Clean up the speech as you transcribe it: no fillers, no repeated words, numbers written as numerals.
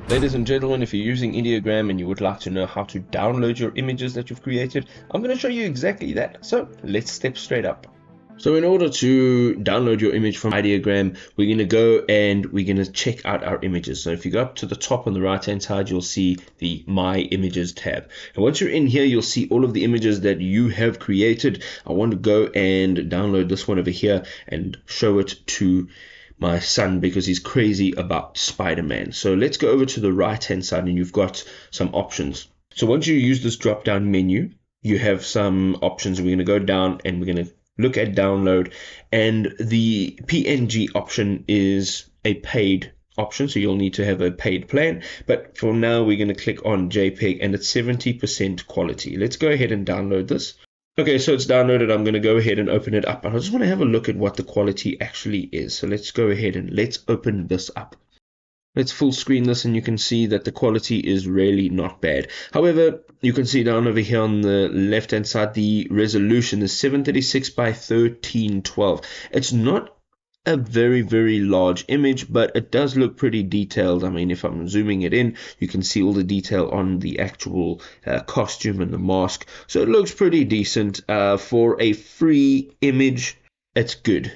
Ladies and gentlemen, if you're using Ideogram and you would like to know how to download your images that you've created, I'm going to show you exactly that. So let's step straight up. So in order to download your image from Ideogram, we're going to go and we're going to check out our images. So if you go up to the top on the right hand side, you'll see the My Images tab. And once you're in here, you'll see all of the images that you have created. I want to go and download this one over here and show it to my son because he's crazy about Spider-Man. So let's go over to the right hand side and you've got some options. So once you use this drop down menu, you have some options. We're going to go down and we're going to look at download, and the PNG option is a paid option, so you'll need to have a paid plan, but for now we're going to click on JPEG and it's 70% quality. Let's go ahead and download this. Okay, so it's downloaded. I'm going to go ahead and open it up, and I just want to have a look at what the quality actually is. So let's go ahead and let's open this up. Let's full screen this and you can see that the quality is really not bad. However, you can see down over here on the left hand side, the resolution is 736 by 1312. It's not a very large image, but it does look pretty detailed. I mean, if I'm zooming it in, you can see all the detail on the actual costume and the mask. So it looks pretty decent for a free image. It's good.